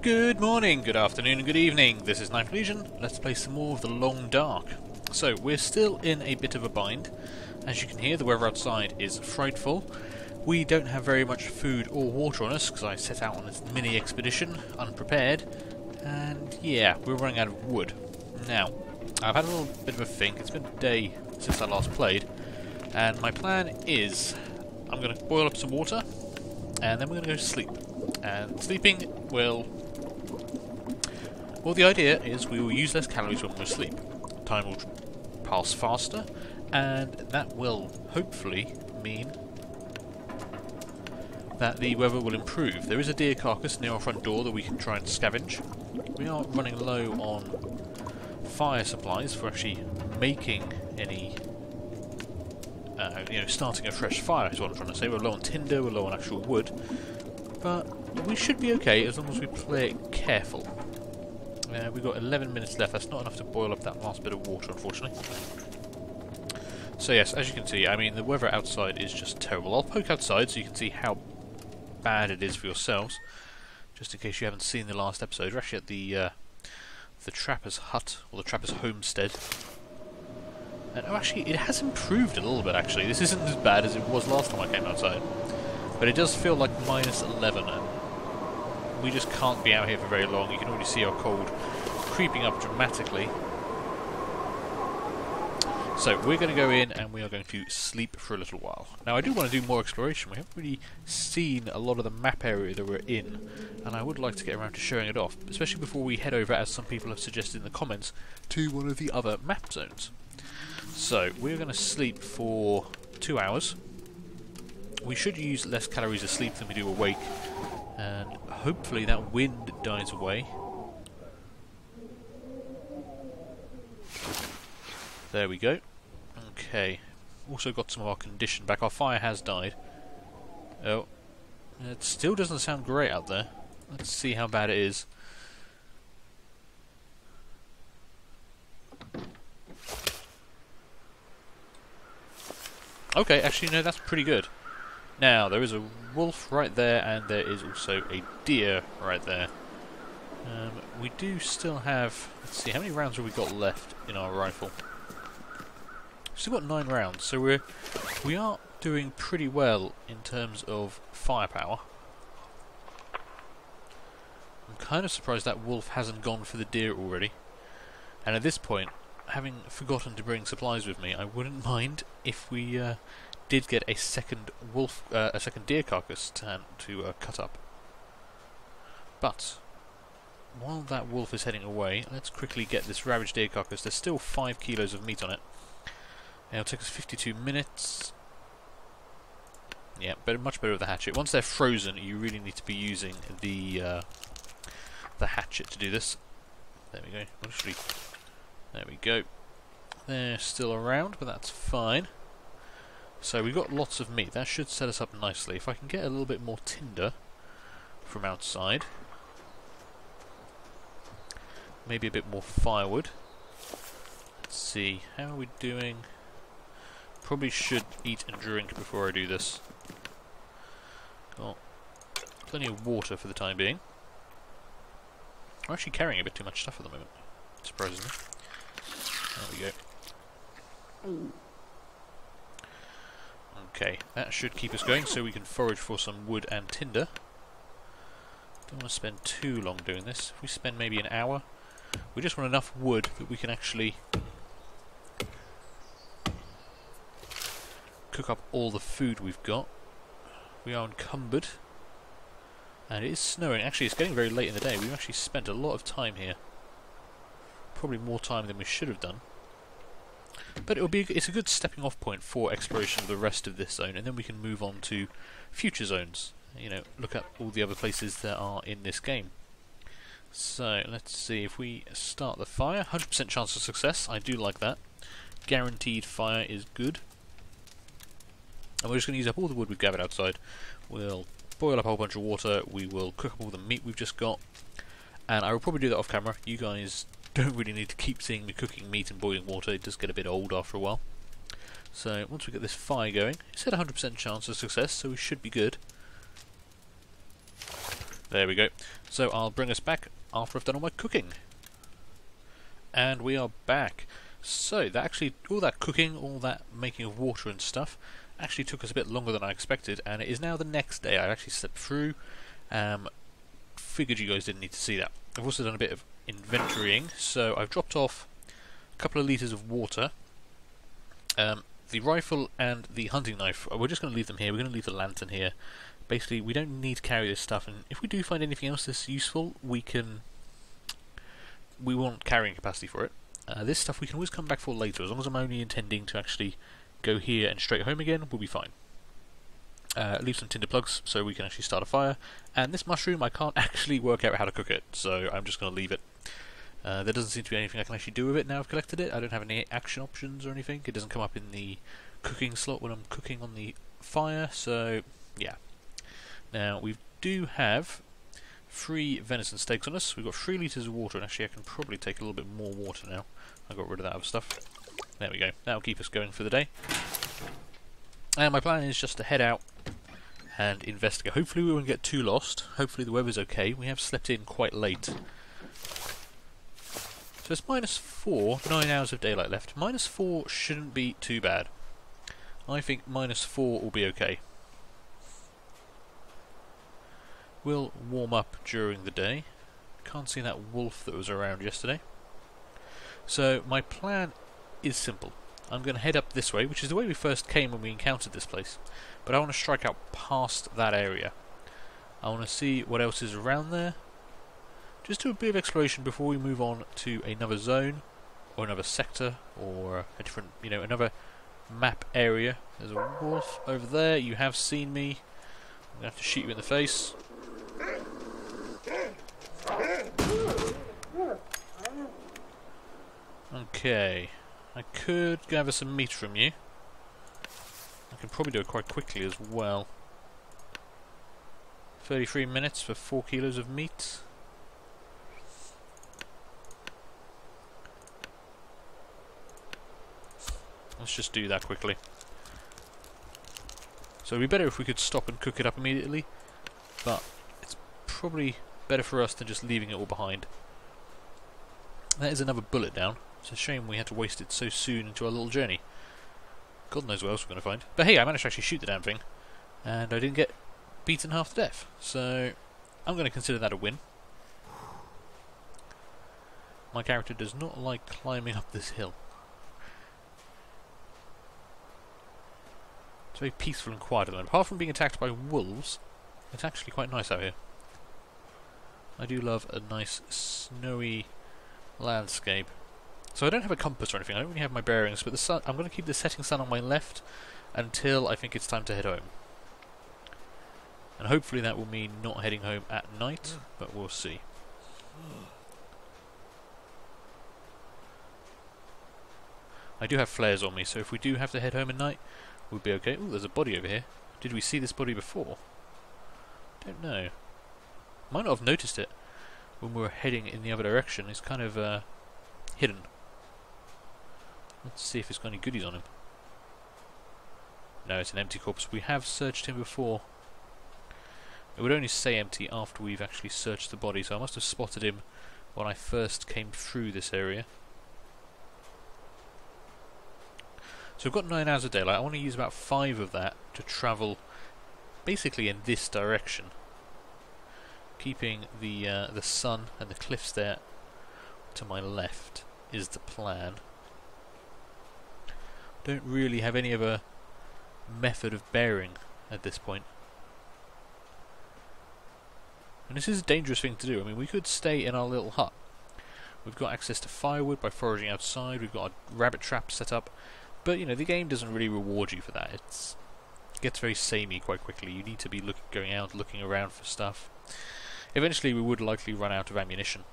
Good morning, good afternoon and good evening. This is Ninth Legion. Let's play some more of the Long Dark. So, we're still in a bit of a bind. As you can hear, the weather outside is frightful. We don't have very much food or water on us because I set out on this mini expedition unprepared. And yeah, we're running out of wood. Now, I've had a little bit of a think. It's been a day since I last played. And my plan is I'm going to boil up some water and then we're going to go to sleep. And sleeping will... Well, the idea is we will use less calories when we sleep. Time will pass faster, and that will hopefully mean that the weather will improve. There is a deer carcass near our front door that we can try and scavenge. We are running low on fire supplies for actually making any... starting a fresh fire is what I'm trying to say. We're low on tinder, we're low on actual wood, but we should be okay as long as we play it careful. We've got 11 minutes left. That's not enough to boil up that last bit of water, unfortunately. So yes, as you can see, I mean, the weather outside is just terrible. I'll poke outside so you can see how bad it is for yourselves, just in case you haven't seen the last episode. We're actually at the trapper's hut, or the trapper's homestead. And oh, actually, it has improved a little bit, actually. This isn't as bad as it was last time I came outside. But it does feel like minus 11, and we just can't be out here for very long. You can already see our cold creeping up dramatically. So we're going to go in and we are going to sleep for a little while. Now I do want to do more exploration. We haven't really seen a lot of the map area that we're in, and I would like to get around to showing it off, especially before we head over, as some people have suggested in the comments, to one of the other map zones. So we're going to sleep for 2 hours. We should use less calories asleep than we do awake, and hopefully that wind dies away. There we go. Okay. Also got some of our condition back. Our fire has died. Oh. It still doesn't sound great out there. Let's see how bad it is. Okay, actually no, that's pretty good. Now, there is a wolf right there, and there is also a deer right there. We do still have... Let's see, how many rounds have we got left in our rifle? We've still got 9 rounds, so we are doing pretty well in terms of firepower. I'm kind of surprised that wolf hasn't gone for the deer already. And at this point, having forgotten to bring supplies with me, I wouldn't mind if we... did get a second deer carcass to cut up. But while that wolf is heading away, let's quickly get this ravaged deer carcass. There's still 5 kilos of meat on it. And it'll take us 52 minutes. Yeah, but much better with the hatchet. Once they're frozen, you really need to be using the hatchet to do this. There we go. There we go. They're still around, but that's fine. So we've got lots of meat. That should set us up nicely. If I can get a little bit more tinder from outside, maybe a bit more firewood. Let's see, how are we doing? Probably should eat and drink before I do this. Got plenty of water for the time being. I'm actually carrying a bit too much stuff at the moment, surprisingly. There we go. Okay, that should keep us going, so we can forage for some wood and tinder. Don't want to spend too long doing this. If we spend maybe an hour, we just want enough wood that we can actually cook up all the food we've got. We are encumbered, and it is snowing. Actually, it's getting very late in the day. We've actually spent a lot of time here. Probably more time than we should have done. But it's a good stepping off point for exploration of the rest of this zone, and then we can move on to future zones. You know, look at all the other places that are in this game. So, let's see, if we start the fire, 100% chance of success, I do like that. Guaranteed fire is good. And we're just going to use up all the wood we've gathered outside. We'll boil up a whole bunch of water, we will cook up all the meat we've just got, and I will probably do that off camera. You guys don't really need to keep seeing me cooking meat and boiling water, it does get a bit old after a while. So once we get this fire going, it said 100% chance of success, so we should be good. There we go. So I'll bring us back after I've done all my cooking. And we are back. So that actually, all that cooking, all that making of water and stuff, actually took us a bit longer than I expected, and it is now the next day. I actually slept through. Figured you guys didn't need to see that. I've also done a bit of inventorying, so I've dropped off a couple of litres of water. The rifle and the hunting knife, we're just going to leave them here. We're going to leave the lantern here. Basically, we don't need to carry this stuff, and if we do find anything else that's useful, we want carrying capacity for it. This stuff we can always come back for later, as long as I'm only intending to actually go here and straight home again, we'll be fine. Leave some tinder plugs so we can actually start a fire, and this mushroom I can't actually work out how to cook it, so I'm just going to leave it. There doesn't seem to be anything I can actually do with it now I've collected it. I don't have any action options or anything. It doesn't come up in the cooking slot when I'm cooking on the fire, so yeah. Now we do have 3 venison steaks on us. We've got 3 litres of water, and actually I can probably take a little bit more water now. I got rid of that other stuff. There we go. That'll keep us going for the day. And my plan is just to head out and investigate. Hopefully we won't get too lost. Hopefully the weather's okay. We have slept in quite late. So it's -4, 9 hours of daylight left. -4 shouldn't be too bad. I think -4 will be okay. We'll warm up during the day. Can't see that wolf that was around yesterday. So my plan is simple. I'm going to head up this way, which is the way we first came when we encountered this place. But I want to strike out past that area. I want to see what else is around there. Just do a bit of exploration before we move on to another zone, or another sector, or a different, another map area. There's a wolf over there. You have seen me. I'm going to have to shoot you in the face. Okay. I could gather some meat from you. I can probably do it quite quickly as well. 33 minutes for 4 kilos of meat. Let's just do that quickly. So it'd be better if we could stop and cook it up immediately, but it's probably better for us than just leaving it all behind. That is another bullet down. It's a shame we had to waste it so soon into our little journey. God knows what else we're going to find. But hey, I managed to actually shoot the damn thing, and I didn't get beaten half to death. So I'm going to consider that a win. My character does not like climbing up this hill. It's very peaceful and quiet at the moment. Apart from being attacked by wolves, it's actually quite nice out here. I do love a nice snowy landscape. So I don't have a compass or anything, I don't really have my bearings, but the sun, I'm going to keep the setting sun on my left until I think it's time to head home. And hopefully that will mean not heading home at night, but we'll see. I do have flares on me, so if we do have to head home at night, we'll be okay. Ooh, there's a body over here. Did we see this body before? Don't know. Might not have noticed it when we were heading in the other direction. It's kind of hidden. Let's see if it's got any goodies on him. No, it's an empty corpse. We have searched him before. It would only say empty after we've actually searched the body, so I must have spotted him when I first came through this area. So we've got 9 hours of daylight. I want to use about 5 of that to travel basically in this direction, keeping the sun and the cliffs there to my left is the plan. Don't really have any other method of bearing at this point. And this is a dangerous thing to do. I mean, we could stay in our little hut. We've got access to firewood by foraging outside. We've got a rabbit trap set up. But, the game doesn't really reward you for that. It gets very samey quite quickly. You need to be going out, looking around for stuff. Eventually we would likely run out of ammunition.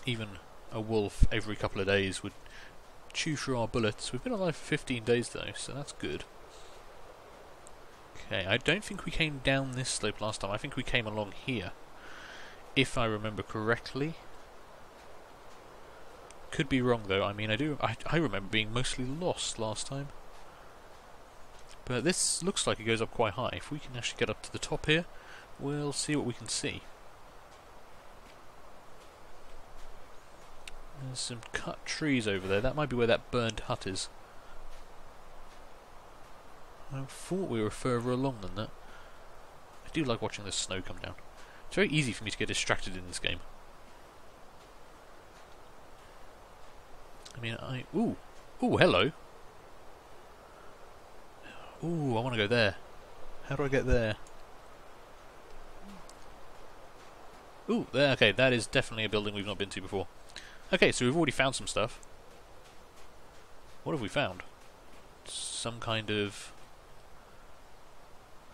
Even a wolf every couple of days would chew through our bullets. We've been alive for 15 days though, so that's good. Okay, I don't think we came down this slope last time. I think we came along here, if I remember correctly. Could be wrong though. I mean, I remember being mostly lost last time. But this looks like it goes up quite high. If we can actually get up to the top here, we'll see what we can see. There's some cut trees over there. That might be where that burned hut is. I thought we were further along than that. I do like watching the snow come down. It's very easy for me to get distracted in this game. I mean, Ooh! Ooh, hello! Ooh, I want to go there. How do I get there? Ooh, there, okay, that is definitely a building we've not been to before. Okay, so we've already found some stuff. What have we found? Some kind of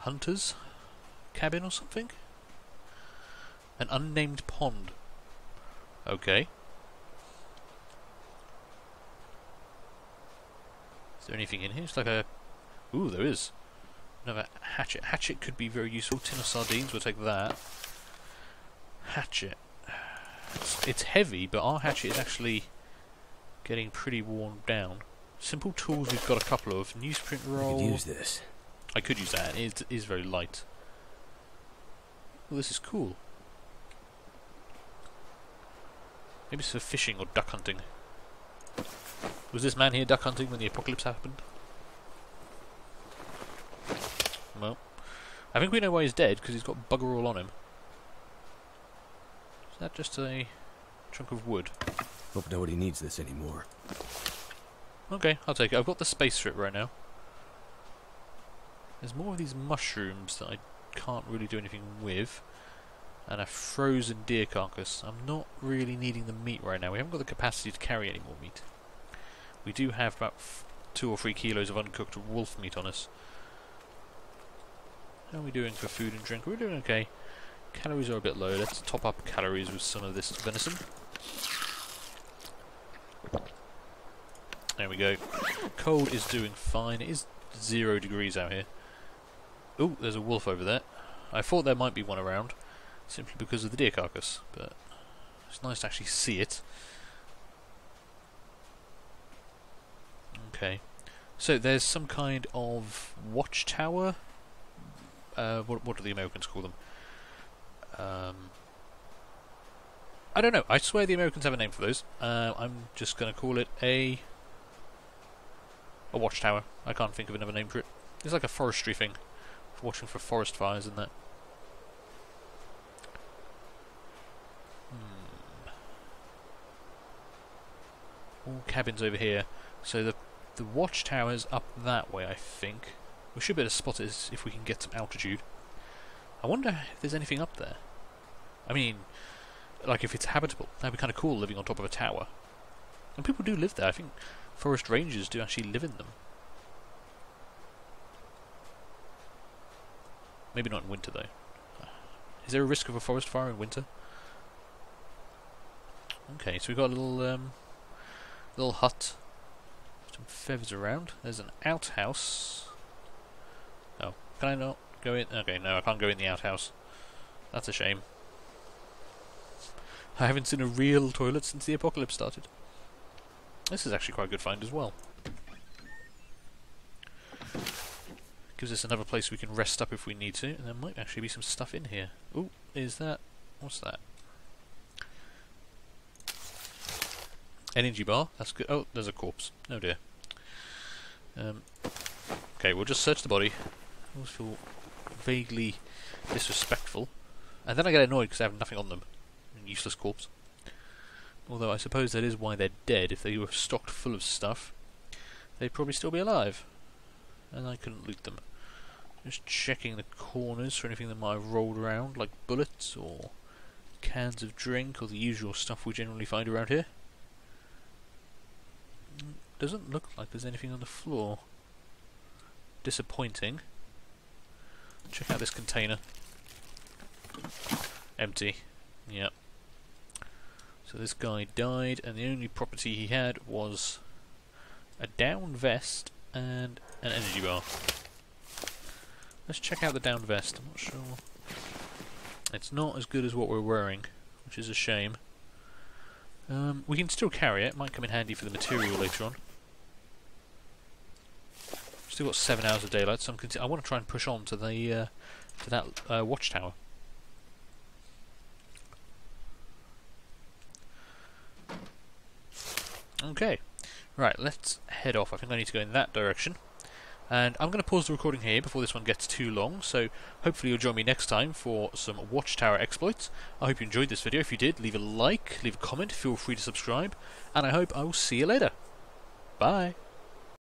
hunter's cabin or something? An unnamed pond. Okay. Is there anything in here? It's like a... Ooh, there is. Another hatchet. Hatchet could be very useful. Tin of sardines, we'll take that. Hatchet. It's heavy, but our hatchet is actually getting pretty worn down. Simple tools, we've got a couple of. Newsprint roll. I could use this. I could use that. It is very light. Well, this is cool. Maybe it's for fishing or duck hunting. Was this man here duck hunting when the apocalypse happened? Well, I think we know why he's dead, because he's got bugger all on him. Is that just a chunk of wood? Hope nobody needs this anymore. Okay, I'll take it. I've got the space strip right now. There's more of these mushrooms that I can't really do anything with. And a frozen deer carcass. I'm not really needing the meat right now. We haven't got the capacity to carry any more meat. We do have about 2 or 3 kilos of uncooked wolf meat on us. How are we doing for food and drink? We're doing okay. Calories are a bit low. Let's top up calories with some of this venison. There we go. Cold is doing fine. It is 0 degrees out here. Ooh, there's a wolf over there. I thought there might be one around, simply because of the deer carcass, but it's nice to actually see it. Okay. So there's some kind of watchtower. What do the Americans call them? I don't know. I swear the Americans have a name for those. I'm just going to call it a watchtower. I can't think of another name for it. It's like a forestry thing, for watching for forest fires and that. All cabins over here. So the watchtower's up that way, I think. We should be able to spot it if we can get some altitude. I wonder if there's anything up there. I mean, like if it's habitable. That'd be kind of cool, living on top of a tower. And people do live there. I think forest rangers do actually live in them. Maybe not in winter, though. Is there a risk of a forest fire in winter? Okay, so we've got a little hut. Some feathers around. There's an outhouse. Oh, can I not go in? Okay, no, I can't go in the outhouse. That's a shame. I haven't seen a real toilet since the apocalypse started. This is actually quite a good find as well. Gives us another place we can rest up if we need to, and there might actually be some stuff in here. Ooh, is that... what's that? Energy bar, that's good. Oh, there's a corpse. Oh dear. Okay, we'll just search the body. I always feel vaguely disrespectful. And then I get annoyed because I have nothing on them. Useless corpse. Although I suppose that is why they're dead. If they were stocked full of stuff, they'd probably still be alive. And I couldn't loot them. Just checking the corners for anything that might have rolled around, like bullets or cans of drink or the usual stuff we generally find around here. Doesn't look like there's anything on the floor. Disappointing. Check out this container. Empty. Yep. So this guy died, and the only property he had was a down vest and an energy bar. Let's check out the down vest. I'm not sure. It's not as good as what we're wearing, which is a shame. We can still carry it. Might come in handy for the material later on. Still got 7 hours of daylight, so I want to try and push on to the to that watchtower. Okay, right, let's head off. I think I need to go in that direction. And I'm going to pause the recording here before this one gets too long, so hopefully you'll join me next time for some Watchtower exploits. I hope you enjoyed this video. If you did, leave a like, leave a comment, feel free to subscribe, and I hope I will see you later. Bye!